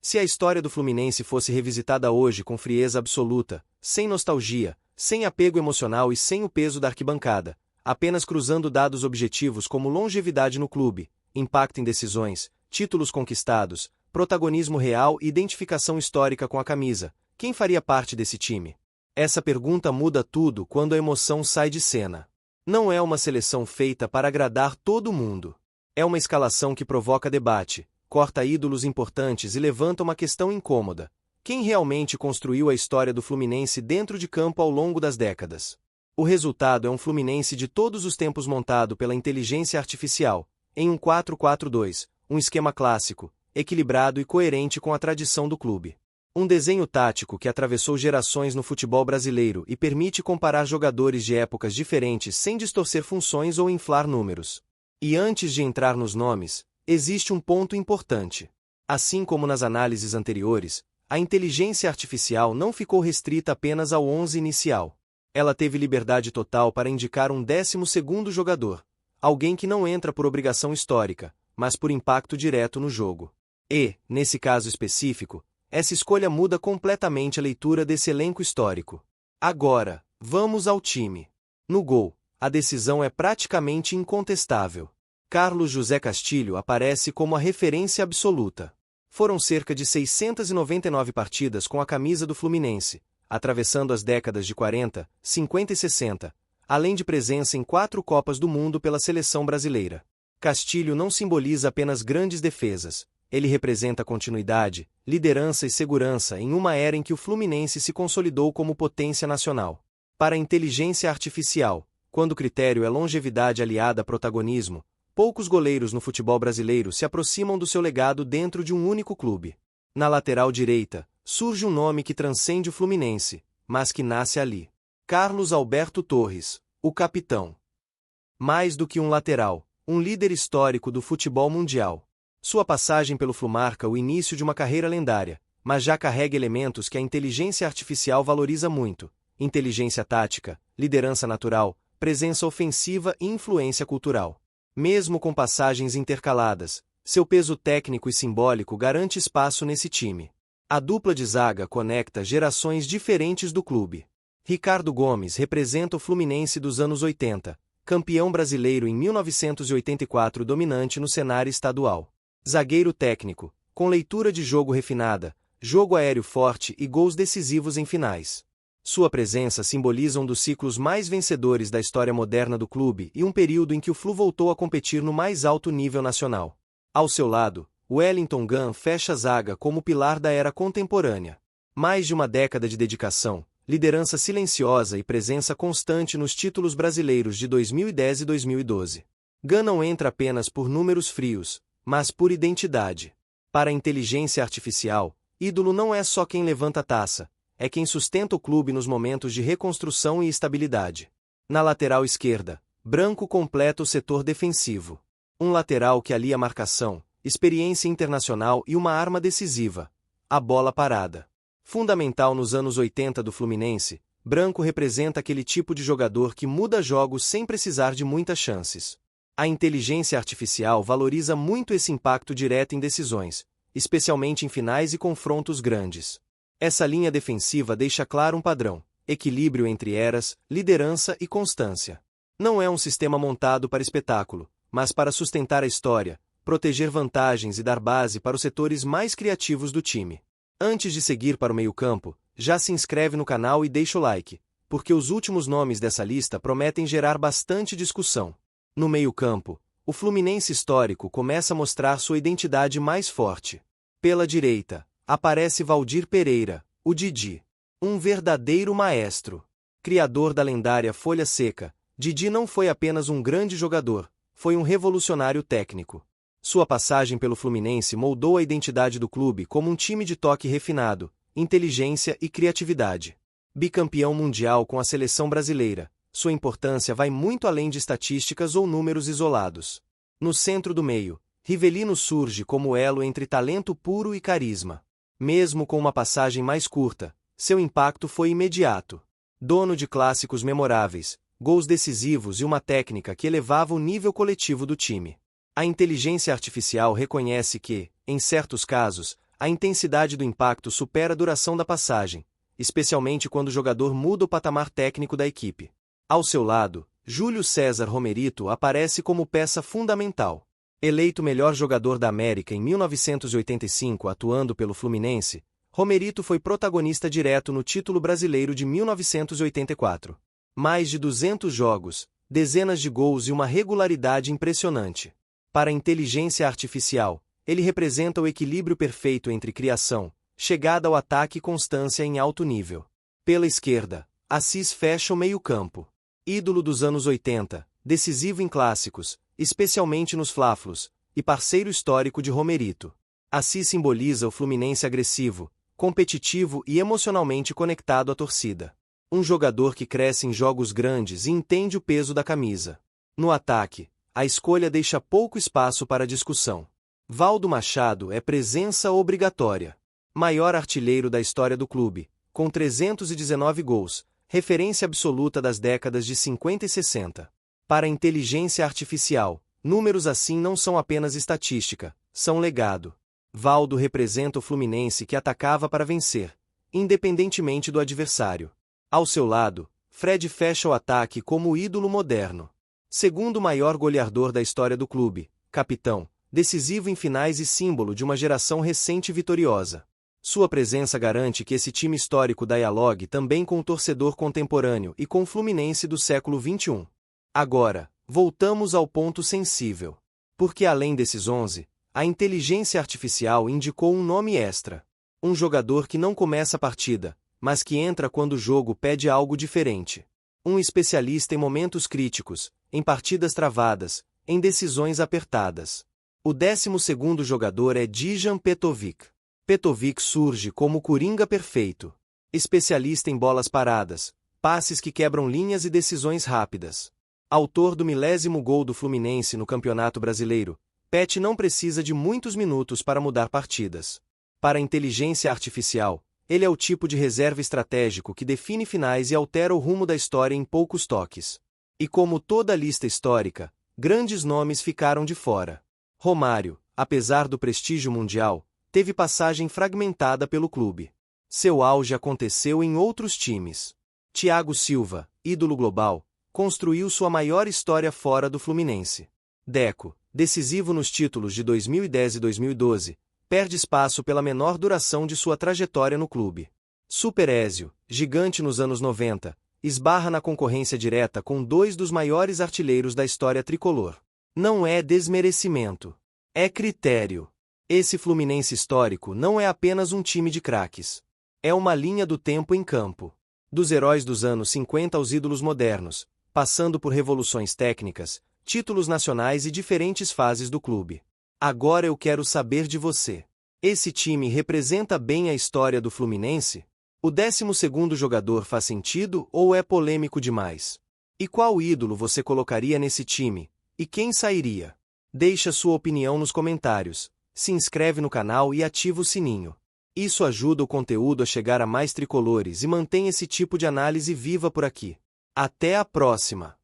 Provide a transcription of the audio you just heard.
Se a história do Fluminense fosse revisitada hoje com frieza absoluta, sem nostalgia, sem apego emocional e sem o peso da arquibancada, apenas cruzando dados objetivos como longevidade no clube, impacto em decisões, títulos conquistados, protagonismo real e identificação histórica com a camisa, quem faria parte desse time? Essa pergunta muda tudo quando a emoção sai de cena. Não é uma seleção feita para agradar todo mundo. É uma escalação que provoca debate, corta ídolos importantes e levanta uma questão incômoda. Quem realmente construiu a história do Fluminense dentro de campo ao longo das décadas? O resultado é um Fluminense de todos os tempos montado pela inteligência artificial, em um 4-4-2, um esquema clássico, equilibrado e coerente com a tradição do clube. Um desenho tático que atravessou gerações no futebol brasileiro e permite comparar jogadores de épocas diferentes sem distorcer funções ou inflar números. E antes de entrar nos nomes, existe um ponto importante. Assim como nas análises anteriores, a inteligência artificial não ficou restrita apenas ao 11 inicial. Ela teve liberdade total para indicar um 12º jogador, alguém que não entra por obrigação histórica, mas por impacto direto no jogo. E, nesse caso específico, essa escolha muda completamente a leitura desse elenco histórico. Agora, vamos ao time. No gol, a decisão é praticamente incontestável. Carlos José Castilho aparece como a referência absoluta. Foram cerca de 699 partidas com a camisa do Fluminense, atravessando as décadas de 40, 50 e 60, além de presença em 4 Copas do Mundo pela seleção brasileira. Castilho não simboliza apenas grandes defesas. Ele representa continuidade, liderança e segurança em uma era em que o Fluminense se consolidou como potência nacional. Para a inteligência artificial, quando o critério é longevidade aliada a protagonismo, poucos goleiros no futebol brasileiro se aproximam do seu legado dentro de um único clube. Na lateral direita, surge um nome que transcende o Fluminense, mas que nasce ali. Carlos Alberto Torres, o capitão. Mais do que um lateral, um líder histórico do futebol mundial. Sua passagem pelo Flu marca o início de uma carreira lendária, mas já carrega elementos que a inteligência artificial valoriza muito: inteligência tática, liderança natural, presença ofensiva e influência cultural. Mesmo com passagens intercaladas, seu peso técnico e simbólico garante espaço nesse time. A dupla de zaga conecta gerações diferentes do clube. Ricardo Gomes representa o Fluminense dos anos 80, campeão brasileiro em 1984 dominante no cenário estadual. Zagueiro técnico, com leitura de jogo refinada, jogo aéreo forte e gols decisivos em finais. Sua presença simboliza um dos ciclos mais vencedores da história moderna do clube e um período em que o Flu voltou a competir no mais alto nível nacional. Ao seu lado, Wellington Gunn fecha a zaga como pilar da era contemporânea. Mais de uma década de dedicação, liderança silenciosa e presença constante nos títulos brasileiros de 2010 e 2012. Gunn não entra apenas por números frios, mas por identidade. Para a inteligência artificial, ídolo não é só quem levanta a taça, é quem sustenta o clube nos momentos de reconstrução e estabilidade. Na lateral esquerda, Branco completa o setor defensivo. Um lateral que alia marcação, experiência internacional e uma arma decisiva: a bola parada. Fundamental nos anos 80 do Fluminense, Branco representa aquele tipo de jogador que muda jogos sem precisar de muitas chances. A inteligência artificial valoriza muito esse impacto direto em decisões, especialmente em finais e confrontos grandes. Essa linha defensiva deixa claro um padrão: equilíbrio entre eras, liderança e constância. Não é um sistema montado para espetáculo, mas para sustentar a história, proteger vantagens e dar base para os setores mais criativos do time. Antes de seguir para o meio-campo, já se inscreve no canal e deixa o like, porque os últimos nomes dessa lista prometem gerar bastante discussão. No meio-campo, o Fluminense histórico começa a mostrar sua identidade mais forte. Pela direita, aparece Valdir Pereira, o Didi. Um verdadeiro maestro. Criador da lendária Folha Seca, Didi não foi apenas um grande jogador, foi um revolucionário técnico. Sua passagem pelo Fluminense moldou a identidade do clube como um time de toque refinado, inteligência e criatividade. Bicampeão mundial com a seleção brasileira, sua importância vai muito além de estatísticas ou números isolados. No centro do meio, Rivelino surge como elo entre talento puro e carisma. Mesmo com uma passagem mais curta, seu impacto foi imediato. Dono de clássicos memoráveis, gols decisivos e uma técnica que elevava o nível coletivo do time. A inteligência artificial reconhece que, em certos casos, a intensidade do impacto supera a duração da passagem, especialmente quando o jogador muda o patamar técnico da equipe. Ao seu lado, Júlio César Romerito aparece como peça fundamental. Eleito melhor jogador da América em 1985 atuando pelo Fluminense, Romerito foi protagonista direto no título brasileiro de 1984. Mais de 200 jogos, dezenas de gols e uma regularidade impressionante. Para a inteligência artificial, ele representa o equilíbrio perfeito entre criação, chegada ao ataque e constância em alto nível. Pela esquerda, Assis fecha o meio-campo. Ídolo dos anos 80, decisivo em clássicos, especialmente nos Fla-Flus, e parceiro histórico de Romerito. Assis simboliza o Fluminense agressivo, competitivo e emocionalmente conectado à torcida. Um jogador que cresce em jogos grandes e entende o peso da camisa. No ataque, a escolha deixa pouco espaço para discussão. Valdo Machado é presença obrigatória. Maior artilheiro da história do clube, com 319 gols, referência absoluta das décadas de 50 e 60. Para a inteligência artificial, números assim não são apenas estatística, são legado. Valdo representa o Fluminense que atacava para vencer, independentemente do adversário. Ao seu lado, Fred fecha o ataque como o ídolo moderno. Segundo maior goleador da história do clube, capitão, decisivo em finais e símbolo de uma geração recente e vitoriosa. Sua presença garante que esse time histórico dialogue também com o torcedor contemporâneo e com o Fluminense do século XXI. Agora, voltamos ao ponto sensível. Porque além desses 11, a inteligência artificial indicou um nome extra. Um jogador que não começa a partida, mas que entra quando o jogo pede algo diferente. Um especialista em momentos críticos, em partidas travadas, em decisões apertadas. O 12º jogador é Dejan Petrovic. Petrovic surge como o coringa perfeito. Especialista em bolas paradas, passes que quebram linhas e decisões rápidas. Autor do 10º gol do Fluminense no Campeonato Brasileiro, Pet não precisa de muitos minutos para mudar partidas. Para a inteligência artificial, ele é o tipo de reserva estratégico que define finais e altera o rumo da história em poucos toques. E como toda lista histórica, grandes nomes ficaram de fora. Romário, apesar do prestígio mundial, teve passagem fragmentada pelo clube. Seu auge aconteceu em outros times. Thiago Silva, ídolo global, construiu sua maior história fora do Fluminense. Deco, decisivo nos títulos de 2010 e 2012, perde espaço pela menor duração de sua trajetória no clube. Super Ézio, gigante nos anos 90, esbarra na concorrência direta com dois dos maiores artilheiros da história tricolor. Não é desmerecimento. É critério. Esse Fluminense histórico não é apenas um time de craques. É uma linha do tempo em campo. Dos heróis dos anos 50 aos ídolos modernos, passando por revoluções técnicas, títulos nacionais e diferentes fases do clube. Agora eu quero saber de você. Esse time representa bem a história do Fluminense? O 12º jogador faz sentido ou é polêmico demais? E qual ídolo você colocaria nesse time? E quem sairia? Deixa sua opinião nos comentários, se inscreve no canal e ativa o sininho. Isso ajuda o conteúdo a chegar a mais tricolores e mantém esse tipo de análise viva por aqui. Até a próxima!